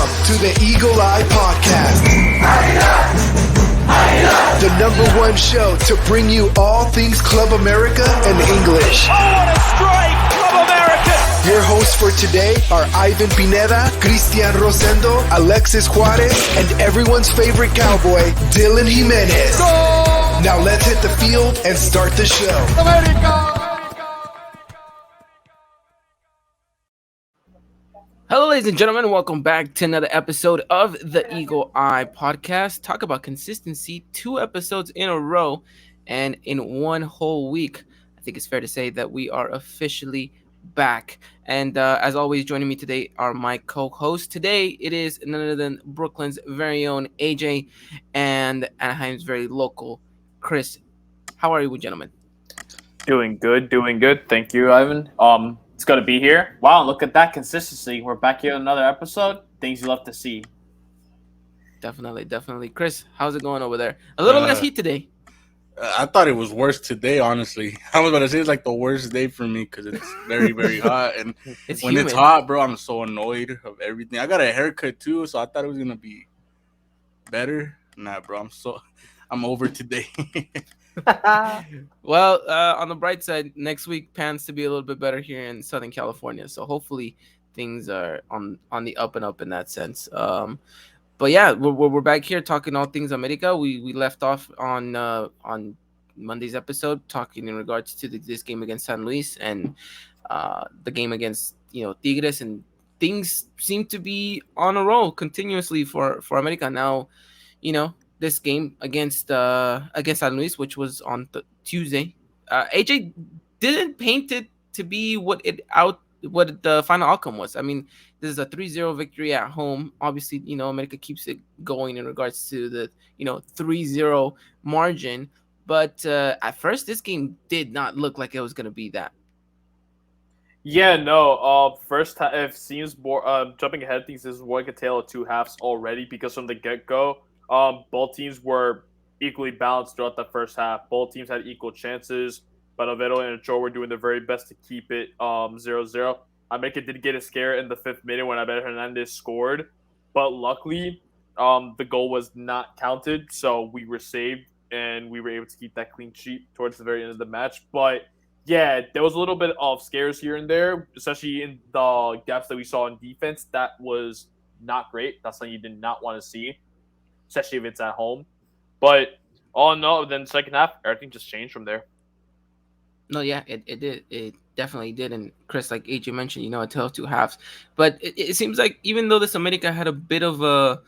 Welcome to the Eagle Eye Podcast, the #1 show to bring you all things Club America and English. Oh, what a strike! Club America! Your hosts for today are Ivan Pineda, Cristian Rosendo, Alexis Juarez, and everyone's favorite cowboy, Dylan Jimenez. Goal! Now let's hit the field and start the show. America! Hello, ladies and gentlemen. Welcome back to another episode of the Eagle Eye Podcast. Talk about consistency, 2 episodes in a row and in 1 whole week. I think it's fair to say that we are officially back. And as always, joining me today are my co-hosts. Today, it is none other than Brooklyn's very own AJ and Anaheim's very local Chris. How are you, gentlemen? Doing good. Thank you, Ivan. It's good to be here. Wow, look at that consistency. We're back here on another episode. Things you love to see. Definitely. Chris, how's it going over there? A little less heat today. I thought it was worse today, honestly. I was about to say it's like the worst day for me because it's very, very hot. And It's when humid. it's hot, bro, I'm so annoyed of everything. I got a haircut too, so I thought it was going to be better. Nah, bro, I'm over today. Well, on the bright side, next week plans to be a little bit better here in Southern California. So hopefully things are on the up and up in that sense. But yeah, we're back here talking all things America. We left off on Monday's episode talking in regards to this game against San Luis and the game against Tigres, and things seem to be on a roll continuously for America now. This game against San Luis, which was on Tuesday, AJ didn't paint it to be what the final outcome was. I mean, this is a 3-0 victory at home. Obviously, America keeps it going in regards to the 3-0 margin. But at first, this game did not look like it was going to be that. Yeah, no. First, it seems more. Jumping ahead, things is one could tale of 2 halves already because from the get-go, both teams were equally balanced throughout the first half. Both teams had equal chances, but Oviedo and Ochoa were doing their very best to keep it 0-0. America did get a scare in the 5th minute when Abel Hernandez scored, but luckily the goal was not counted, so we were saved and we were able to keep that clean sheet towards the very end of the match. But yeah, there was a little bit of scares here and there, especially in the gaps that we saw in defense. That was not great. That's something you did not want to see, especially if it's at home. But all in all, then second half, everything just changed from there. No, yeah, it did. It definitely did. And Chris, like AJ mentioned, a tale of 2 halves. But it seems like even though this America had a bit of a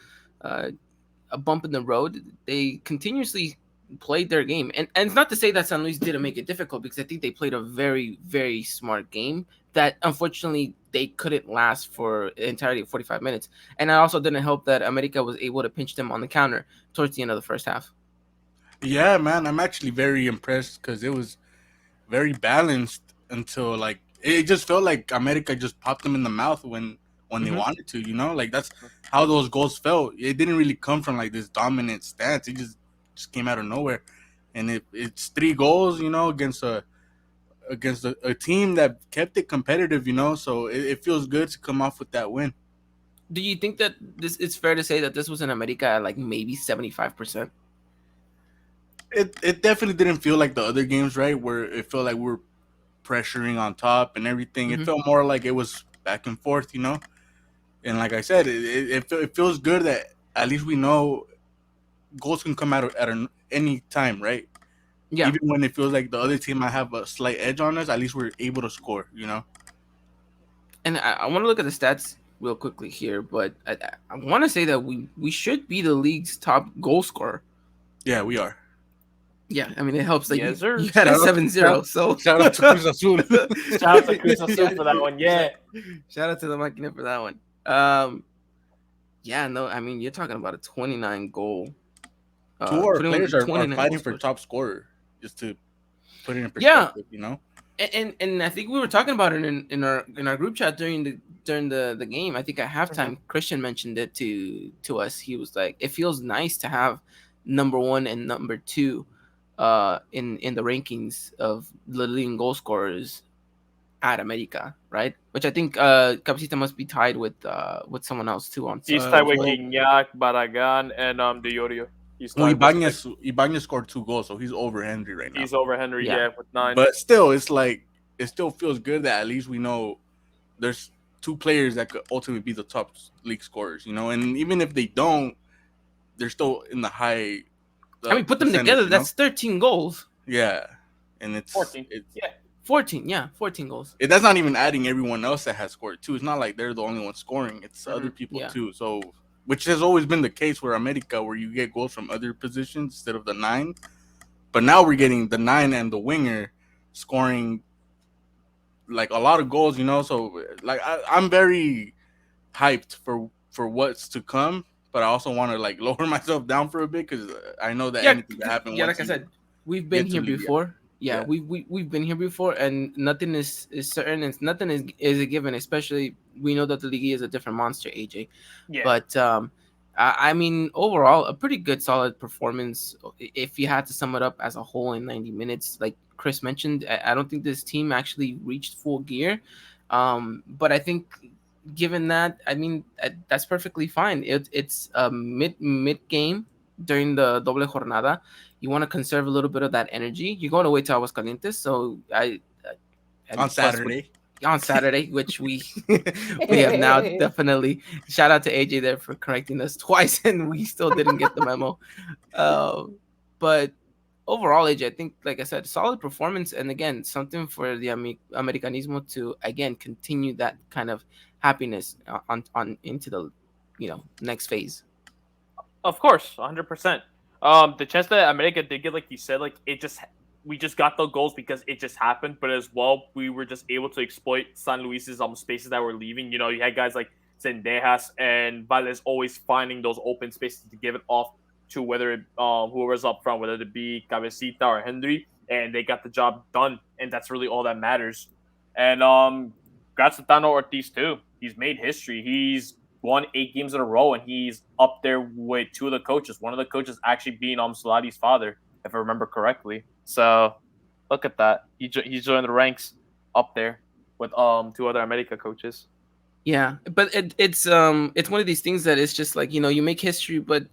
bump in the road, they continuously played their game. And it's not to say that San Luis didn't make it difficult, because I think they played a very, very smart game that unfortunately they couldn't last for the entirety of 45 minutes. And I also didn't help that America was able to pinch them on the counter towards the end of the first half. Yeah, man, I'm actually very impressed because it was very balanced until it just felt like America just popped them in the mouth when they wanted to, Like that's how those goals felt. It didn't really come from like this dominant stance. It just came out of nowhere. And it's 3 goals, against a team that kept it competitive, so it feels good to come off with that win. Do you think that it's fair to say that this was in America at like maybe 75%? It definitely didn't feel like the other games, right, where it felt like we were pressuring on top and everything. It felt more like it was back and forth, And like I said, it feels good that at least we know goals can come out at any time, right? Yeah. Even when it feels like the other team might have a slight edge on us, at least we're able to score, And I want to look at the stats real quickly here, but I want to say that we should be the league's top goal scorer. Yeah, we are. Yeah, I mean, it helps that Yes, sir. you had a 7-0. So Shout out to Cruz Azul. Shout out to Cruz Azul for that one. Yeah. Shout out to the Machina for that one. Yeah, no, I mean, you're talking about a 29 goal. 2 of our players are 29 fighting goal for scorers. top scorer, just to put it in perspective, And I think we were talking about it in our group chat during the game. I think at halftime, Christian mentioned it to us. He was like, it feels nice to have number 1 and number 2 in the rankings of the leading goal scorers at America right? Which I think Cabecita must be tied with someone else too on He's some tied with Well, Gignac, Barragan, and De Yorio. He's well, tied with six. Ibanez scored 2 goals, so he's over Henry right now. He's over Henry, yeah. yeah, with 9. But still, it's like it still feels good that at least we know there's two players that could ultimately be the top league scorers, you know. And even if they don't, they're still in the high I mean, put them percentage, together. you know. That's 13 goals. Yeah, and 14. it's Yeah. 14, yeah, 14 goals. that's not even adding everyone else that has scored too. It's not like they're the only ones scoring. It's other people Yeah. too. So, which has always been the case where America, where you get goals from other positions instead of the 9. But now we're getting the 9 and the winger scoring like a lot of goals. You know, so like I'm very hyped for what's to come. But I also want to like lower myself down for a bit because I know that Yeah, anything can happen yeah. once Like I you said, we've been get to here Liga. before. Yeah, Yeah. we've been here before, and nothing is certain, and nothing is a given. Especially we know that the league is a different monster, AJ. Yeah. But I mean, overall, a pretty good, solid performance. If you had to sum it up as a whole in 90 minutes, like Chris mentioned, I don't think this team actually reached full gear. But I think, given that, I mean, that's perfectly fine. It's a mid game during the doble jornada. You want to conserve a little bit of that energy. You're going away to Aguascalientes, so On and plus with Saturday. on Saturday, which we have now definitely. Shout out to AJ there for correcting us twice, and we still didn't get the memo. Uh, but overall, AJ, I think, like I said, solid performance, and again, something for the Americanismo to again continue that kind of happiness on into the next phase. Of course, 100%. The chance that America did get, like you said, like we just got the goals because it just happened, but as well, we were just able to exploit San Luis's spaces that were leaving. You know, you had guys like Zendejas and Valles always finding those open spaces to give it off to whoever's up front, whether it be Cabecita or Henry, and they got the job done, and that's really all that matters. And congrats to Tano Ortiz too. He's made history. He's won 8 games in a row, and he's up there with 2 of the coaches. One of the coaches actually being Solati's father, if I remember correctly. So look at that. He's joined the ranks up there with 2 other America coaches. Yeah, but it's one of these things that it's just like, you make history, but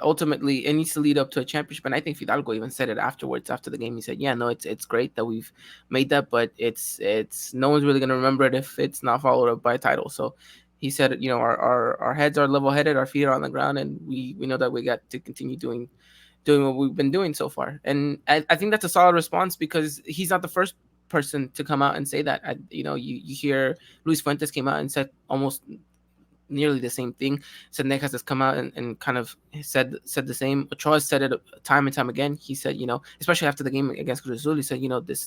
ultimately it needs to lead up to a championship. And I think Fidalgo even said it afterwards, after the game. He said, "Yeah, no, it's great that we've made that, but it's no one's really gonna remember it if it's not followed up by a title." So he said, our heads are level headed, our feet are on the ground, and we know that we got to continue doing what we've been doing so far. And I think that's a solid response because he's not the first person to come out and say that. You hear Luis Fuentes came out and said almost nearly the same thing. Necaxa has come out and kind of said the same. Ochoa said it time and time again. He said, especially after the game against Cruz Azul, he said,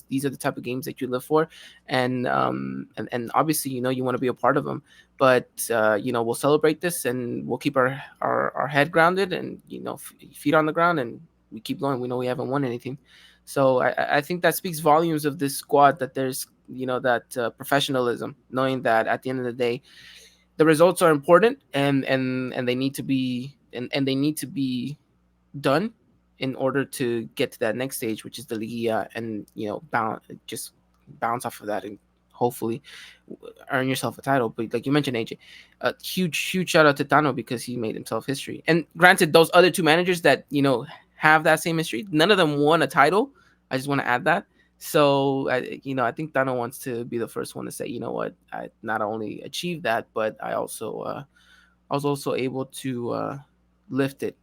these are the type of games that you live for, and obviously, you want to be a part of them. But we'll celebrate this and we'll keep our head grounded and feet on the ground, and we keep going. We know we haven't won anything. So I think that speaks volumes of this squad, that there's that professionalism, knowing that at the end of the day, the results are important and they need to be and they need to be done in order to get to that next stage, which is the Liga, and bounce off of that and hopefully earn yourself a title. But like you mentioned, AJ, a huge shout out to Tano because he made himself history. And granted, those other 2 managers that have that same history, none of them won a title. I just want to add that. So I think Tano wants to be the first one to say, what, I not only achieved that, but I also I was also able to lift a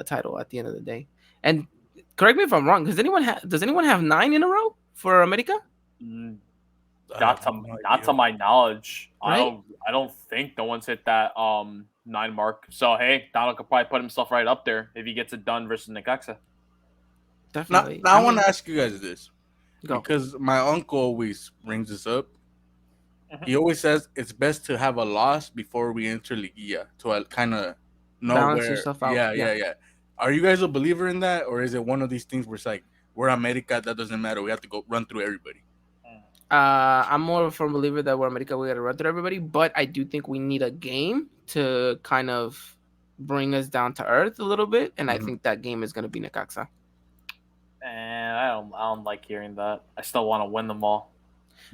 title at the end of the day. And correct me if I'm wrong. Does anyone have 9 in a row for America? Not to my knowledge. Right? I don't think no one's hit that 9 mark. So hey, Donald could probably put himself right up there if he gets it done versus Necaxa. Definitely. Now I want to ask you guys this. Go. Because my uncle always brings this up. He always says it's best to have a loss before we enter Liguilla to kind of know Balance where. yourself out. Yeah. Are you guys a believer in that, or is it one of these things where it's like we're America, that doesn't matter, we have to go run through everybody? I'm more of a firm believer that we're America, we got to run through everybody, but I do think we need a game to kind of bring us down to earth a little bit, and I think that game is going to be Necaxa. And I don't like hearing that. I still want to win them all.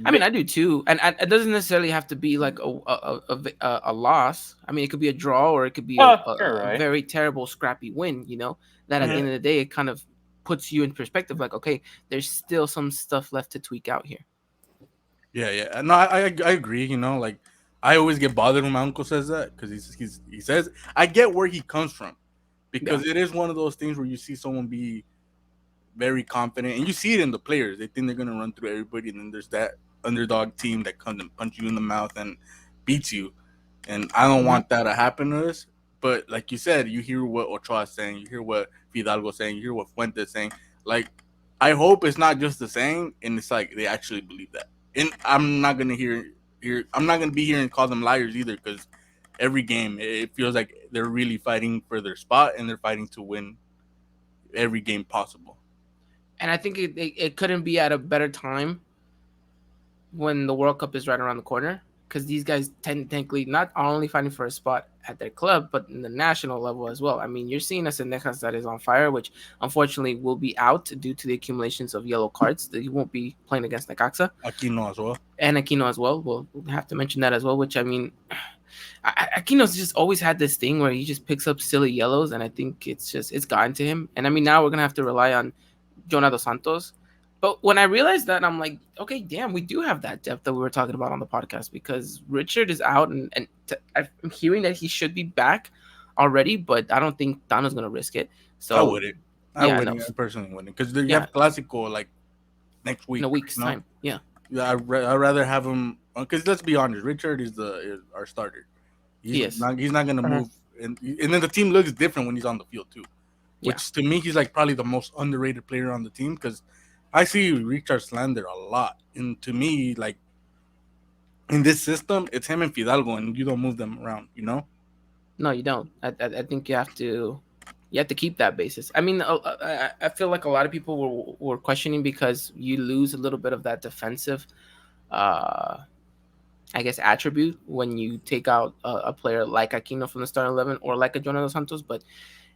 I mean, I do too, and it doesn't necessarily have to be like a loss. I mean, it could be a draw, or it could be You're a right. very terrible, scrappy win. That at the Yeah, end of the day, it kind of puts you in perspective. Like, okay, there's still some stuff left to tweak out here. yeah, yeah. No, I agree. Like I always get bothered when my uncle says that because he says I get where he comes from Yeah. because it is one of those things where you see someone be very confident, and you see it in the players. They think they're gonna run through everybody, and then there's that underdog team that comes and punch you in the mouth and beats you. And I don't Hmm. want that to happen to us. But like you said, you hear what Ochoa is saying, you hear what Fidalgo is saying, you hear what Fuentes is saying. Like, I hope it's not just the saying, and it's like they actually believe that. And I'm not gonna I'm not gonna be here and call them liars either, because every game it feels like they're really fighting for their spot and they're fighting to win every game possible. And I think it couldn't be at a better time when the World Cup is right around the corner, because these guys technically not only fighting for a spot at their club, but in the national level as well. I mean, you're seeing a Necaxa that is on fire, which unfortunately will be out due to the accumulations of yellow cards. That he won't be playing against Necaxa Aquino as well. and Aquino as well. We'll have to mention that as well, which I mean, Aquino's just always had this thing where he just picks up silly yellows, and I think it's gotten to him. And I mean, now we're gonna have to rely on Jonado Santos. But when I realized that, I'm like, okay, damn, we do have that depth that we were talking about on the podcast, because Richard is out, and I'm hearing that he should be back already, but I don't think Dano's gonna risk it. I So wouldn't. I yeah, no, wouldn't. I personally wouldn't, because you yeah, have Clasico like next in week. a week's You know, time, yeah, yeah. I'd rather have him because let's be honest, Richard is our starter. he is, He's not gonna move, and then the team looks different when he's on the field too. yeah, Which to me, he's like probably the most underrated player on the team because I see Richard slander a lot, and to me, like in this system, it's him and Fidalgo, and you don't move them around. no, you don't. I think you have to keep that basis. I mean, I feel like a lot of people were questioning because you lose a little bit of that defensive, uh, I guess, attribute when you take out a player like Aquino from the starting 11, or like a Jonathan Santos, but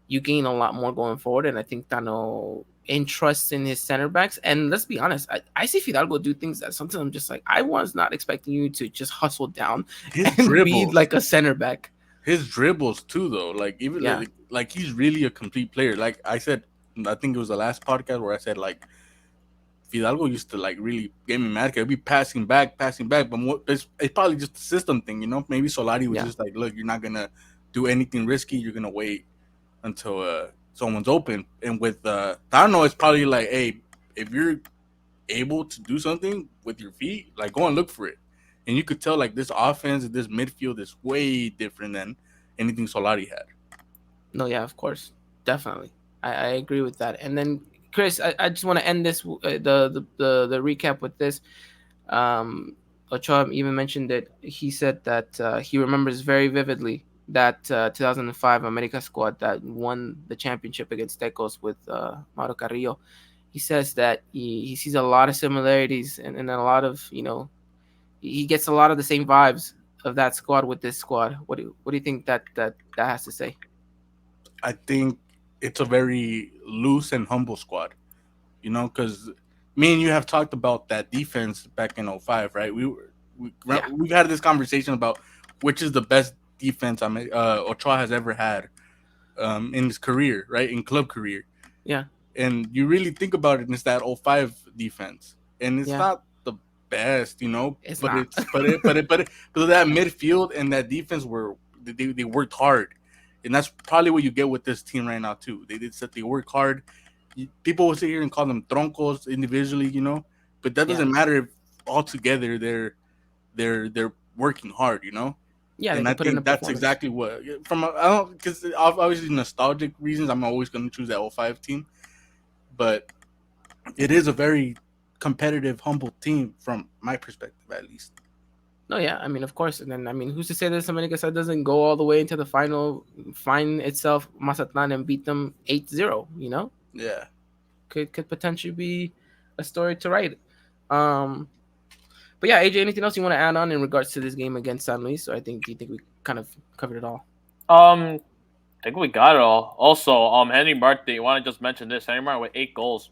you gain a lot more going forward. And I think Tano entrusts in his center backs. And let's be honest, I see Fidalgo do things that sometimes I'm just like, I was not expecting you to just hustle down His and be dribbles, like a center back. his dribbles too, though. Like even Yeah. like he's really a complete player. Like I said, I think it was the last podcast where I said like Fidalgo used to like really get me mad. Cause he'd be passing back. But it's probably just a system thing. Maybe Solari was Yeah. just like, look, you're not gonna do anything risky. You're gonna wait until someone's open. And with Tano, it's probably like, hey, if you're able to do something with your feet, like go and look for it. And you could tell like this offense, this midfield is way different than anything Solari had. No, yeah, of course. Definitely. I agree with that. And then, Chris, I just want to end this, the recap with this. Um, Ochoa even mentioned that he said that he remembers very vividly that 2005 America squad that won the championship against Tecos with Mauro Carrillo. He says that he sees a lot of similarities, and a lot of, he gets a lot of the same vibes of that squad with this squad. What do you think that has to say? I think it's a very loose and humble squad, because me and you have talked about that defense back in '05, right? Yeah. We've had this conversation about which is the best defense Ochoa has ever had in his career, right? In club career. Yeah. And you really think about it, and it's that '05 defense. And it's Yeah. not the best, It's but not. but that midfield and that defense they worked hard. And that's probably what you get with this team right now too. They did said they work hard. People will sit here and call them troncos individually, but that doesn't matter if all together they're working hard. Yeah, they And I can put in a think that's performance. exactly what I don't, because obviously nostalgic reasons I'm always going to choose that '05 team, but it is a very competitive, humble team from my perspective at least. No, yeah, I mean, of course. And then, I mean, who's to say that America side doesn't go all the way into the final, find itself Mazatlan and beat them 8-0, Yeah. Could potentially be a story to write. Um, but yeah, AJ, anything else you want to add on in regards to this game against San Luis? Or do you think we kind of covered it all? I think we got it all. Also, Henry Martin, you want to just mention this? Henry Martin with 8 goals.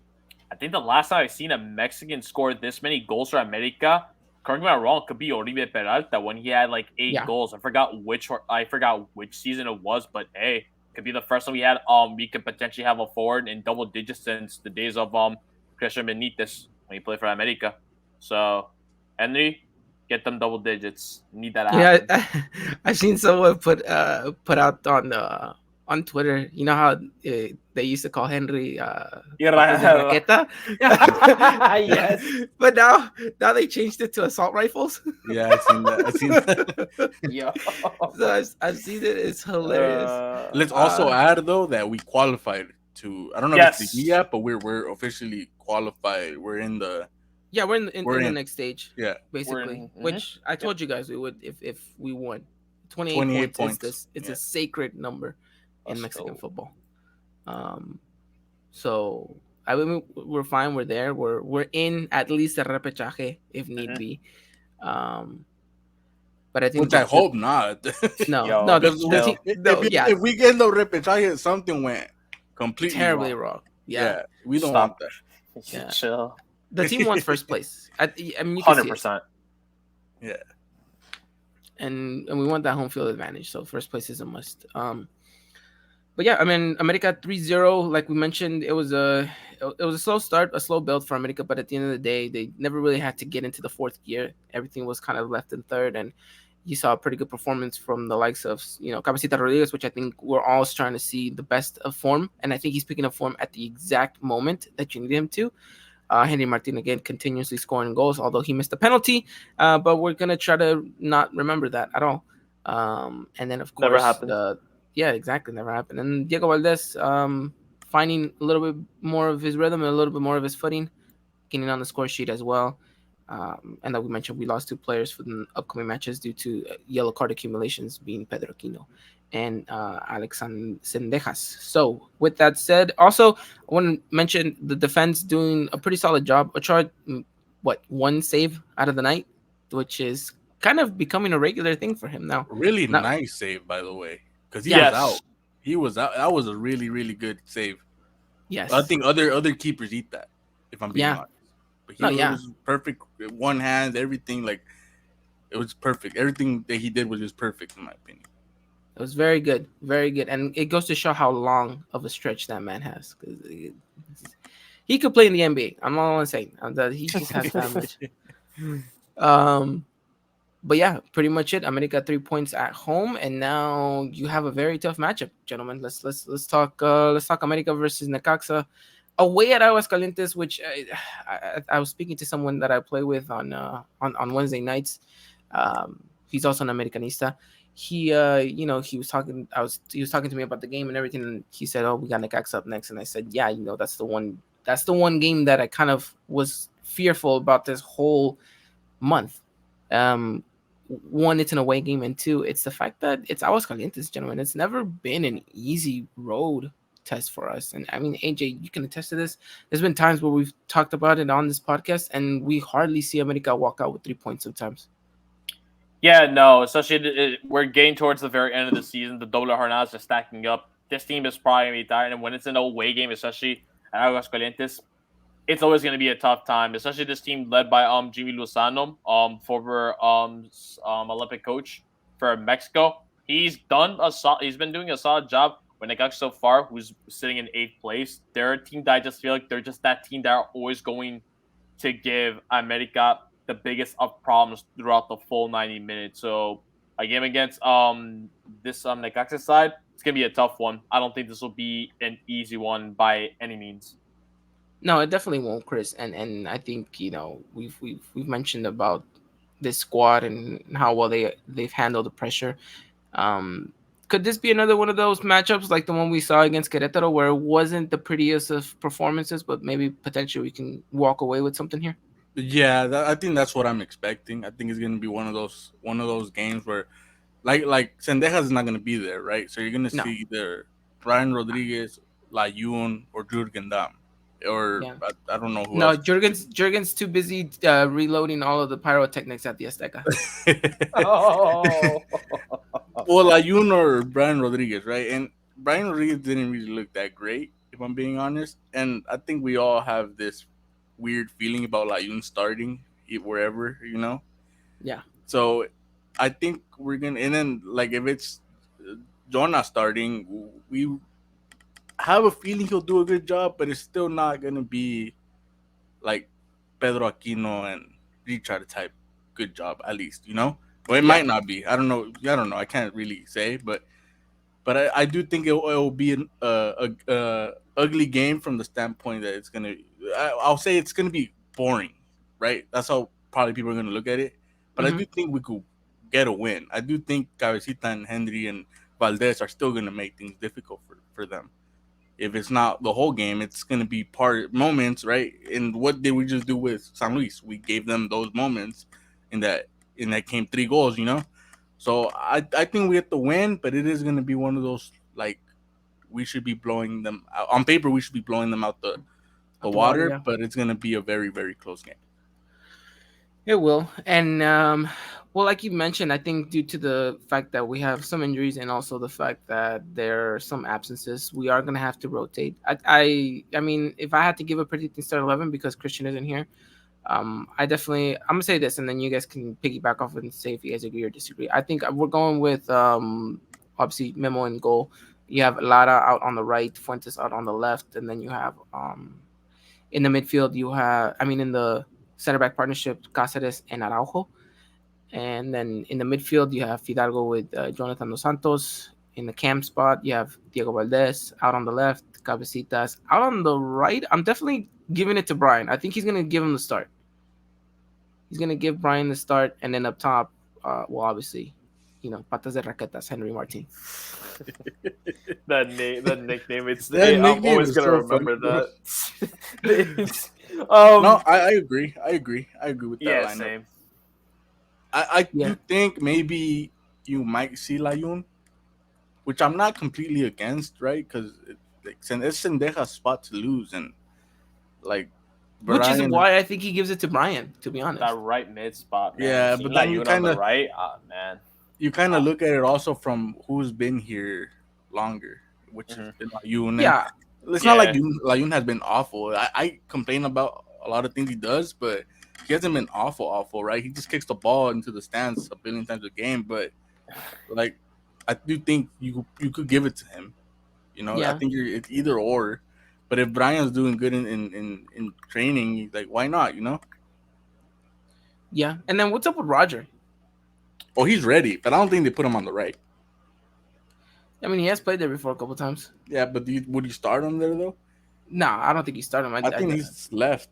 I think the last time I've seen a Mexican score this many goals for America, correct me if I'm wrong, could be Oribe Peralta when he had like 8 goals. I forgot which season it was, but hey, could be the first time we could potentially have a forward in double digits since the days of Christian Benitez when he played for America. So Henry, get them double digits. Need that to Yeah, happen. I've seen someone put out on Twitter. You know how they used to call Henry Papas de Raqueta, Yes. but now they changed it to assault rifles. Yeah, I seen that. I seen that. Yo. So I've seen it. It's hilarious. Let's also add though that we qualified to. I don't know if it's the yet, but we're officially qualified. We're in the. Yeah, we're in We're the in. next stage. Yeah, Basically, which I told you guys we would if we won. 28, 28 points. points. It's a sacred number in Mexican football. So I mean, we're fine. We're there. We're in at least a repechaje if need be. But I think which I hope not. No, if we get the repechaje, something went completely terribly wrong. Yeah, we don't want that. Yeah. Chill. The team wants first place. I mean, 100%. Yeah. And we want that home field advantage. So first place is a must. But yeah, I mean, America 3-0, like we mentioned, it was a slow start, a slow build for America, but at the end of the day, they never really had to get into the fourth gear. Everything was kind of left in third, and you saw a pretty good performance from the likes of, Cabecita Rodriguez, which I think we're all trying to see the best of form, and I think he's picking up form at the exact moment that you need him to. Henry Martin, again, continuously scoring goals, although he missed a penalty, but we're going to try to not remember that at all. And then, of course, never happened. Yeah, exactly. Never happened. And Diego Valdez finding a little bit more of his rhythm and a little bit more of his footing, getting on the score sheet as well. And like we mentioned, we lost 2 players for the upcoming matches due to yellow card accumulations, being Pedro Aquino and Alex Sendejas. So with that said, also, I want to mention the defense doing a pretty solid job. Ochoa, 1 save out of the night, which is kind of becoming a regular thing for him now. Really nice save, by the way. Because he was out. He was out. That was a really, really good save. Yes. I think other keepers eat that, if I'm being honest. But he was perfect. One hand, everything. Like, it was perfect. Everything that he did was just perfect, in my opinion. It was very good. Very good. And it goes to show how long of a stretch that man has. He could play in the NBA. I'm not saying that he just has that much. But yeah, pretty much it. America 3 points at home, and now you have a very tough matchup, gentlemen. Let's talk. Let's talk America versus Necaxa away at Aguascalientes, which I was speaking to someone that I play with on Wednesday nights. He's also an Americanista. He he was talking. He was talking to me about the game and everything, and he said, "Oh, we got Necaxa up next," and I said, "Yeah, that's the one. That's the one game that I kind of was fearful about this whole month." One, it's an away game, and 2, it's the fact that it's Aguascalientes, gentlemen. It's never been an easy road test for us. And I mean, AJ, you can attest to this. There's been times where we've talked about it on this podcast, and we hardly see America walk out with 3 points sometimes. Yeah, no, especially we're getting towards the very end of the season. The double jornadas are stacking up. This team is probably going to be tired, and when it's an away game, especially at Aguascalientes, it's always going to be a tough time, especially this team led by Jimmy Lozano, former Olympic coach for Mexico. He's been doing a solid job when Necaxa so far, who's sitting in 8th place. They're a team that I just feel like they're just that team that are always going to give America the biggest of problems throughout the full 90 minutes. So a game against this Necaxa side, it's gonna be a tough one. I don't think this will be an easy one by any means. No, it definitely won't, Chris. And I think we've mentioned about this squad and how well they've handled the pressure. Could this be another one of those matchups like the one we saw against Querétaro, where it wasn't the prettiest of performances, but maybe potentially we can walk away with something here? Yeah, I think that's what I'm expecting. I think it's gonna be one of those games where, like Sendejas is not gonna be there, right? So you're gonna see either Brian Rodriguez, Layun, or Jurgen Damm. Or I don't know who else. Jurgen's too busy reloading all of the pyrotechnics at the Azteca. Well, Ayun or Brian Rodriguez, right? And Brian Rodriguez didn't really look that great, if I'm being honest. And I think we all have this weird feeling about Layun starting wherever, you know. Yeah. So I think we're gonna, and then like if it's Jonah starting, we have a feeling he'll do a good job, but it's still not gonna be like Pedro Aquino and Richard type good job, at least, you know. Well, it Yeah. might not be. I don't know. I don't know. I can't really say, but I do think it'll be ugly game from the standpoint that it's gonna. I'll say it's gonna be boring, right? That's how probably people are gonna look at it. But I Hmm. do think we could get a win. I do think Cabecita and Henry and Valdez are still gonna make things difficult for them. If it's not the whole game, it's gonna be part moments, right? And what did we just do with San Luis? We gave them those moments, in that came 3 goals, you know. So I think we get the win, but it is gonna be one of those like we should be blowing them out. On paper. We should be blowing them out the At the water, water, yeah. but it's gonna be a very very close game. It will. And well, like you mentioned, I think due to the fact that we have some injuries and also the fact that there are some absences, we are gonna have to rotate. I mean, if I had to give a predicting start 11 because Christian isn't here, I'm gonna say this, and then you guys can piggyback off and say if you guys agree or disagree. I think we're going with obviously Memo in goal. You have Lara out on the right, Fuentes out on the left, and then you have in the midfield you have, I mean, in the center back partnership, Cáceres and Araujo, and then in the midfield you have Fidalgo with Jonathan Dos Santos. In the cam spot, you have Diego Valdez out on the left, Cabecitas out on the right. I'm definitely giving it to Brian. I think he's gonna give him the start. He's gonna give Brian the start, and then up top, well, obviously, patas de raquetas, Henry Martin. That nickname. That I'm nickname always is gonna so funny, remember bro. that. No, I agree. I agree with that Yeah, lineup. same. I Yeah, do think maybe you might see Layun, which I'm not completely against, right? Because it's Sendeja's spot to lose, and like which is Brian, why I think he gives it to Brian. To be honest, That right mid spot, man. yeah. Seeing But then Layun on the right, man. look at it also from who's been here longer, which has Mhm. been Layun, and yeah, it's not like Yeah. Layun has been awful. I complain about a lot of things he does, but he hasn't been awful, right? He just kicks the ball into the stands a billion times a game, but like I do think you could give it to him. You know, I yeah, think it's either or. But if Brian's doing good in training, like why not? You know, yeah. And then what's up with Roger? oh he's ready, but I don't think they put him on the right. I mean, he has played there before a couple times. Yeah, but would you start him there though? Nah, I don't think he started him. I think he's left.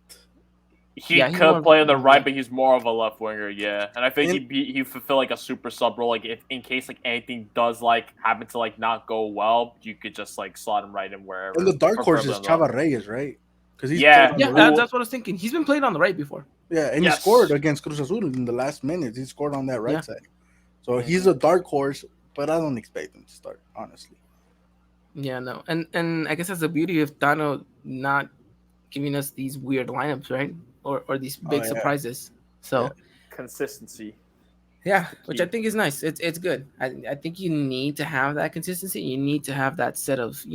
He Yeah, he's more could of play on the a right, left. but he's more of a left winger, yeah. And I think And he fulfill like a super sub role, like if in case like anything does like happen to like not go well, you could just like slot him right in wherever. the dark horse preferably is on the left. Chava Reyes, right? Because he's played Yeah, on Yeah, the right. that's what I was thinking. He's been played on the right before. Yeah, and he Yes. scored against Cruz Azul in the last minutes. He scored on that right Yeah. side. So he's a dark horse, but I don't expect him to start, honestly. Yeah, no, and I guess that's the beauty of Dano not giving us these weird lineups, right? Or these Oh big yeah, surprises. yeah, So consistency. yeah, the which key. I think is nice. It's good. I think you need to have that consistency. You need to have that set of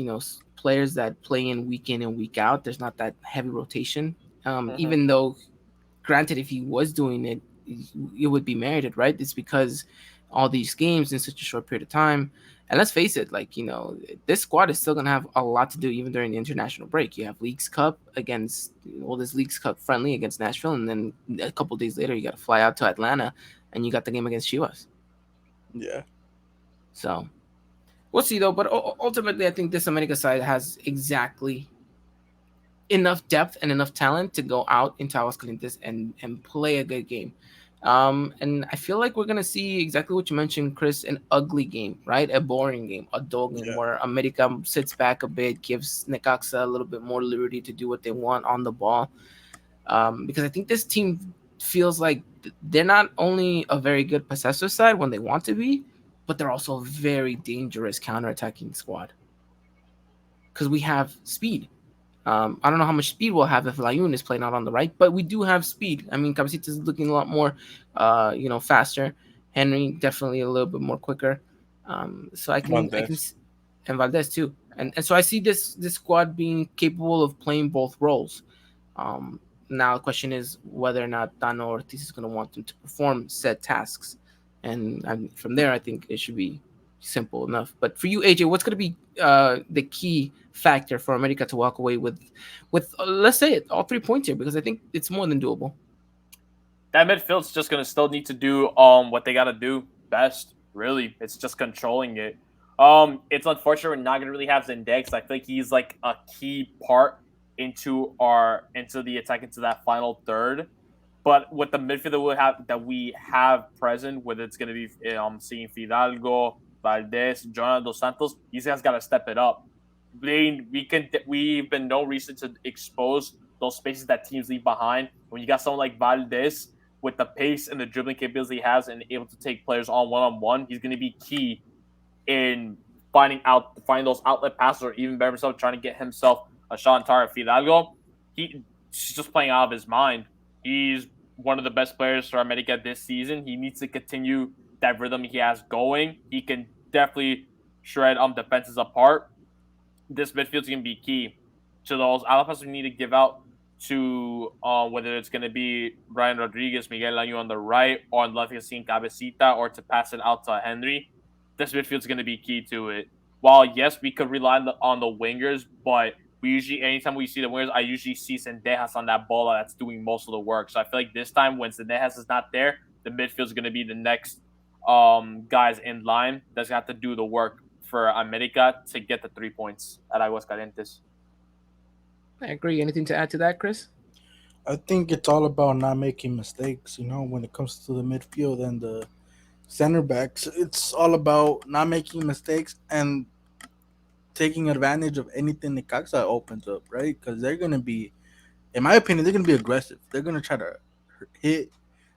players that play in and week out. There's not that heavy rotation. Mhm. Even though, granted, if he was doing it, it would be merited, right? It's because all these games in such a short period of time. And let's face it, like this squad is still gonna have a lot to do even during the international break. You have Leagues Cup against this Leagues Cup friendly against Nashville, and then a couple days later you got to fly out to Atlanta, and you got the game against Chivas. yeah. So we'll see though. But ultimately, I think this America side has exactly enough depth and enough talent to go out into Aguascalientes and play a good game. And I feel like we're gonna see exactly what you mentioned, Chris, an ugly game, right? A boring game, a dull game Yeah. where America sits back a bit, gives Necaxa a little bit more liberty to do what they want on the ball. Because I think this team feels like they're not only a very good possessor side when they want to be, but they're also a very dangerous counterattacking squad. Because we have speed. I don't know how much speed we'll have if Layun is playing out on the right, but we do have speed. I mean, Cabecita is looking a lot more, faster. Henry definitely a little bit more quicker. So I can, Valdez. and Valdez too. And so I see this squad being capable of playing both roles. Um, Now the question is whether or not Dano Ortiz is going to want them to perform said tasks, and from there I think it should be simple enough. But for you, AJ, what's going to be the key factor for America to walk away with let's say it all 3 points here, because I think it's more than doable. That midfield's just gonna still need to do what they gotta do best. Really, it's just controlling it. It's unfortunate we're not gonna really have Zendex. I feel like he's like a key part into the attack into that final third. But with the midfield that we have present, whether it's gonna be seeing Fidalgo, Valdez, Jonathan Dos Santos, these guys gotta step it up. We've been no reason to expose those spaces that teams leave behind. When you got someone like Valdez with the pace and the dribbling capabilities he has and able to take players on one, he's going to be key in finding those outlet passes, or even better himself, trying to get himself a shot on target. Fidalgo, he's just playing out of his mind. He's one of the best players for America this season. He needs to continue that rhythm he has going. He can definitely shred defenses apart. This midfield's going to be key to those outlet passes we need to give out to whether it's going to be Brian Rodriguez, Miguel Año on the right, or on left, seeing Cabecita, or to pass it out to Henry. This midfield's going to be key to it. While, yes, we could rely on the wingers, but we usually, anytime we see the wingers, I usually see Sendejas on that ball that's doing most of the work. So I feel like this time when Sendejas is not there, the midfield's going to be the next guys in line that's going to have to do the work for America to get the 3 points at Aguascalientes. I agree. Anything to add to that, Chris? I think it's all about not making mistakes. When it comes to the midfield and the center backs, it's all about not making mistakes and taking advantage of anything Necaxa opens up, right? Because they're going to be, in my opinion, they're going to be aggressive. They're going to try to hit.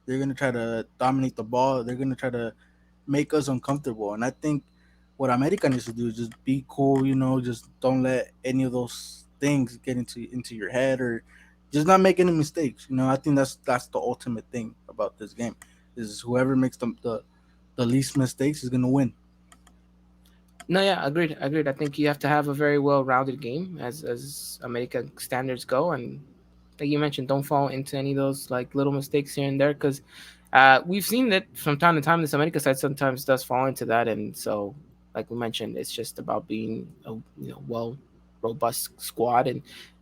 They're going to try to dominate the ball. They're going to try to make us uncomfortable. And I think what America needs to do is just be cool, just don't let any of those things get into your head, or just not make any mistakes. I think that's the ultimate thing about this game, is whoever makes the least mistakes is going to win. No, yeah, agreed. I think you have to have a very well-rounded game as America standards go, and like you mentioned, don't fall into any of those like little mistakes here and there, because we've seen that from time to time. This America side sometimes does fall into that, and so like we mentioned, it's just about being a well robust squad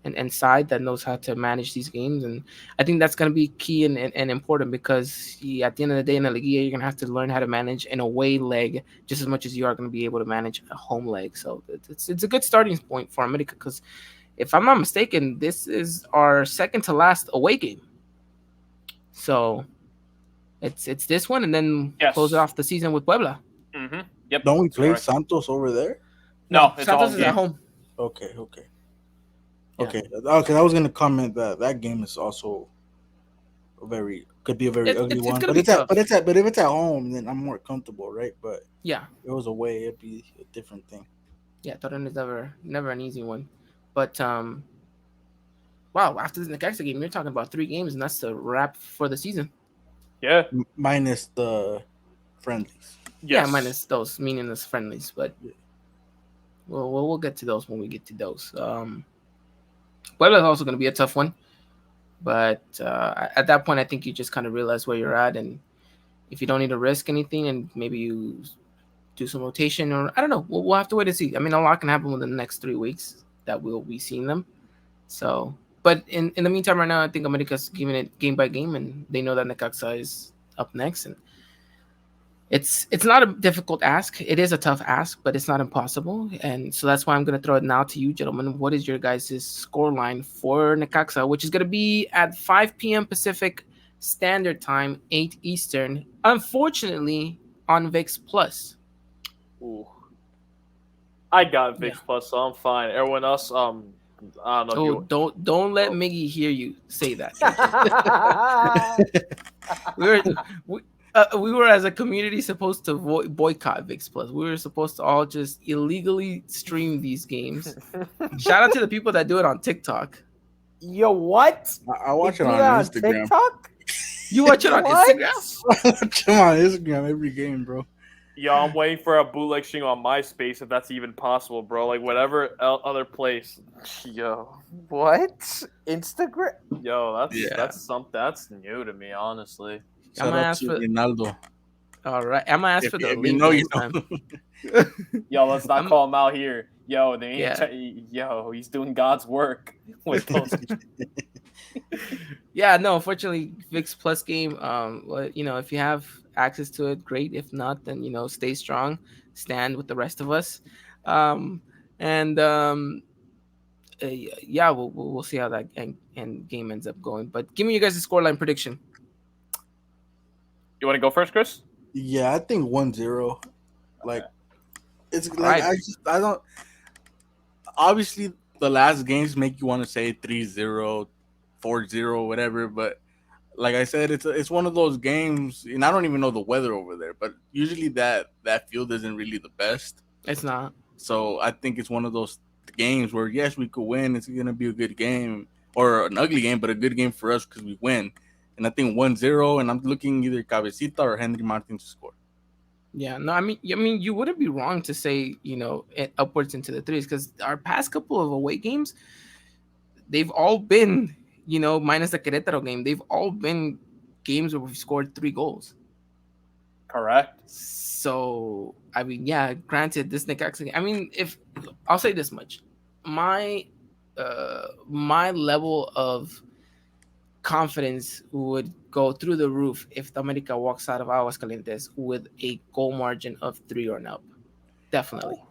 and side that knows how to manage these games. And I think that's going to be key and important, because at the end of the day in the Liguilla, you're going to have to learn how to manage an away leg just as much as you are going to be able to manage a home leg. So it's a good starting point for America, because if I'm not mistaken, this is our second to last away game. So it's this one, and then close it off the season with Puebla. Mm-hmm. Yep. Don't we play Santos over there? No, it's Santos all is at home. Okay. Yeah. Okay. I was gonna comment that game is also could be a very ugly one. But if it's at home, then I'm more comfortable, right? But yeah, if it was away, it'd be a different thing. Yeah, Torreon is never an easy one. But wow, after the Necaxa game, you're talking about 3 games, and that's the wrap for the season. Yeah, minus the friendlies. Yes. Yeah, minus those meaningless friendlies, but we'll get to those when we get to those. Puebla is also going to be a tough one, but at that point, I think you just kind of realize where you're at, and if you don't need to risk anything, and maybe you do some rotation, or I don't know, we'll have to wait and see. I mean, a lot can happen within the next 3 weeks that we'll be seeing them. So, but in the meantime, right now, I think America's giving it game by game, and they know that Necaxa is up next, and it's not a difficult ask. It is a tough ask, but it's not impossible. And so that's why I'm going to throw it now to you, gentlemen. What is your guys' score line for Necaxa, which is going to be at 5 p.m. Pacific Standard Time, 8 Eastern, unfortunately, on VIX Plus. Ooh. I got VIX Plus, so I'm fine. Everyone else, I don't know. Don't let Miggy hear you say that. We were as a community supposed to boycott VIX Plus. We were supposed to all just illegally stream these games. Shout out to the people that do it on TikTok. Yo, what? I watch it on Instagram. TikTok? You watch it on Instagram? I watch it on Instagram every game, bro. Yo, I'm waiting for a bootleg stream on MySpace if that's even possible, bro. Like whatever other place. Yo, What? Instagram? yo, Yeah. that's something that's new to me, honestly. I'm Shout gonna out ask to for. Ronaldo. All right, I'm gonna ask for the If you link know, you next time. know. Yo, let's not I'm- call him out here. Yo, they Yeah. yo, he's doing God's work with those. Yeah, no, unfortunately, VIX Plus game. Well, if you have access to it, great. If not, then stay strong, stand with the rest of us, and yeah, we'll see how that and game ends up going. But give me you guys a scoreline prediction. You want to go first, Chris? Yeah, I think 1-0. Like it's like Right. I don't. Obviously, the last games make you want to say 3-0, 4-0, whatever. But like I said, it's one of those games, and I don't even know the weather over there. But usually that field isn't really the best. It's not. So I think it's one of those games where yes, we could win. It's gonna be a good game or an ugly game, but a good game for us because we win. And I think 1-0, and I'm looking either Cabecita or Henry Martin to score. Yeah, no, I mean, you wouldn't be wrong to say, upwards into the threes because our past couple of away games, they've all been, minus the Querétaro game, they've all been games where we've scored 3 goals. Correct. So, I mean, yeah, granted, this Necaxa game, I mean, if I'll say this much, my level of confidence would go through the roof if the America walks out of Aguascalientes with a goal margin of 3 or up. Definitely.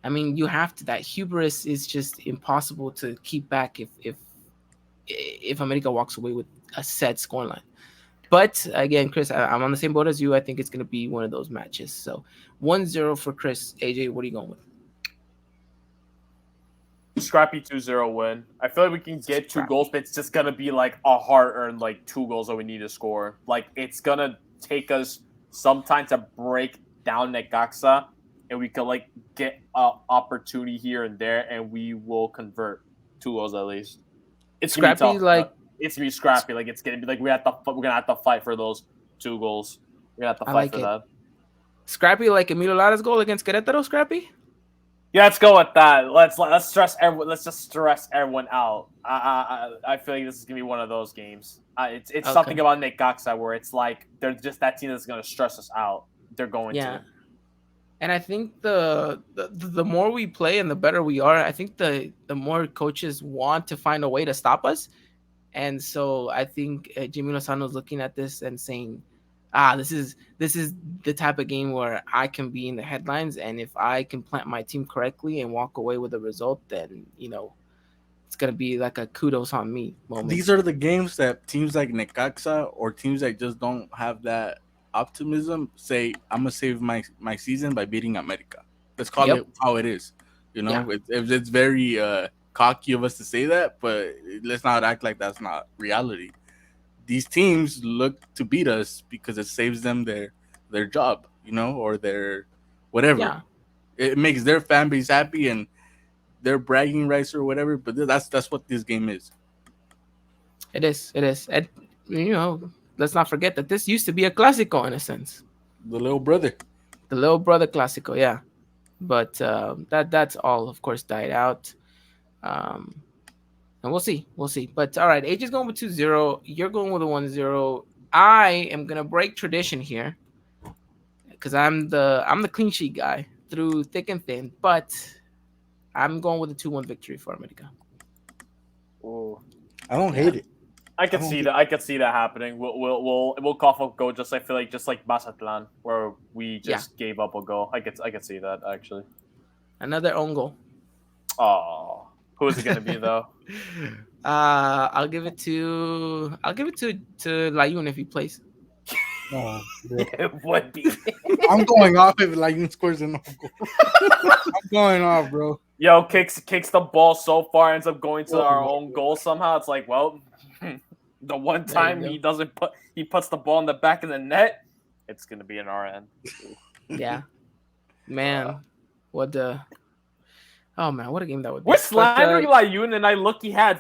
I mean, you have to. That hubris is just impossible to keep back if America walks away with a set scoreline. But again, Chris, I'm on the same boat as you. I think it's going to be one of those matches. So 1-0 for Chris. AJ, what are you going with? Scrappy 2-0 win. I feel like we can get 2 goals, but it's just gonna be like a hard-earned 2 goals that we need to score. Like it's gonna take us some time to break down Necaxa, and we could get an opportunity here and there, and we will convert 2 goals at least. It's gonna Scrappy, be tough. It's gonna be scrappy. It's gonna be we're gonna have to fight for those 2 goals. We're gonna have to fight for that. Scrappy like Emilio Lara's goal against Querétaro. Scrappy. Yeah, let's go with that. Let's stress everyone. Let's just stress everyone out. I feel like this is gonna be one of those games. It's Okay. something about Necaxa where it's like they're just that team that's gonna stress us out. They're going to. And I think the more we play and the better we are, I think the more coaches want to find a way to stop us. And so I think Jimmy Lozano's looking at this and saying, this is the type of game where I can be in the headlines, and if I can plant my team correctly and walk away with a result, then it's gonna be like a kudos on me moment. These are the games that teams like Necaxa or teams that just don't have that optimism say, I'm gonna save my season by beating America. Let's call it how it is. It's very cocky of us to say that, but let's not act like that's not reality. These teams look to beat us because it saves them their job, or their whatever. Yeah. It makes their fan base happy and their bragging rights or whatever. But that's what this game is. It is. And let's not forget that this used to be a Clásico in a sense. The little brother Clásico, yeah. But that's all, of course, died out. And we'll see. But all right, AJ's going with 2-0. You're going with a 1-0. I am gonna break tradition here because I'm the clean sheet guy through thick and thin. But I'm going with a 2-1 victory for America. Ooh. I don't hate it. I could see that. I could see that happening. We'll cough up goal just like Mazatlan, where we just gave up a goal. I could see that actually. Another own goal. Oh, who is it gonna be though? I'll give it to Layun if he plays. Oh, It would be. I'm going off if Layun scores an own goal. I'm going off, bro. Yo, kicks the ball so far, ends up going to our own goal somehow. It's like, well, the one time he puts the ball in the back of the net, it's gonna be an our end. Yeah, man, what a game that would be. We're slandering Layun, and I look he has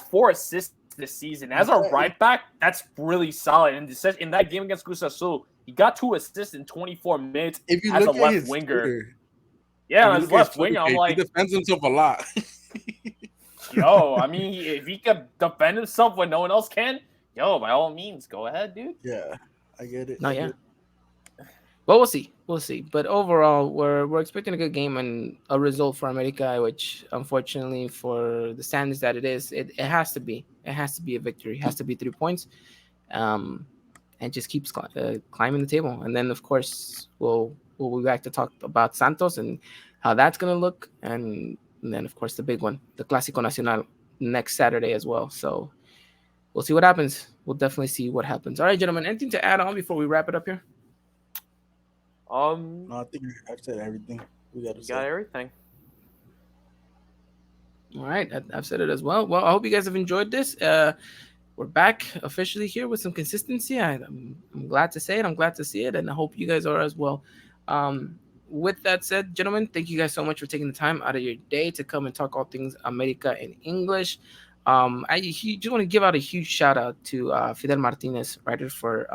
4 assists this season. As a right back, that's really solid. And in that game against Cruz Azul, He got 2 assists in 24 minutes If you as a look at left his winger. Twitter, Yeah, if you as look at his left Twitter winger, I'm page, he like, defends himself a lot. yo, I mean, if he can defend himself when no one else can, yo, by all means, go ahead, dude. Yeah, I get it. No, I yeah. get it. But we'll see. We'll see. But overall, we're expecting a good game and a result for America, which unfortunately for the standards that it is, it has to be. It has to be a victory. It has to be 3 points. And just keeps climbing the table. And then of course we'll be back to talk about Santos and how that's gonna look. And then of course the big one, the Clásico Nacional next Saturday as well. So we'll see what happens. We'll definitely see what happens. All right, gentlemen. Anything to add on before we wrap it up here? No, I think I've said everything we got to You say. got everything. All right, I've said it as well. Well, I hope you guys have enjoyed this. We're back officially here with some consistency. I'm glad to say it. I'm glad to see it, and I hope you guys are as well. With that said, gentlemen, thank you guys so much for taking the time out of your day to come and talk all things America in English. I just want to give out a huge shout out to Fidel Martinez, writer for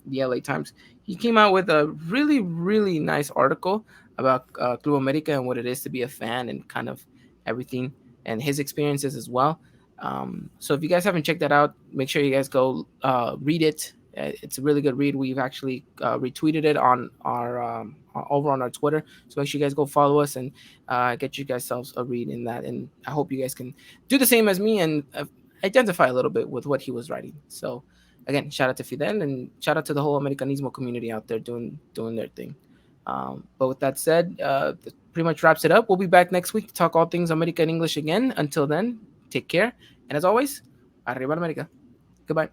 the LA Times. He came out with a really, really nice article about Club America and what it is to be a fan and kind of everything and his experiences as well. So if you guys haven't checked that out, make sure you guys go read it. It's a really good read. We've actually retweeted it on our over on our Twitter. So make sure you guys go follow us and get you guys selves a read in that. And I hope you guys can do the same as me and identify a little bit with what he was writing. So again, shout out to Fidel and shout out to the whole Americanismo community out there doing their thing. But with that said, that pretty much wraps it up. We'll be back next week to talk all things America in English again. Until then, take care. And as always, arriba America. Goodbye.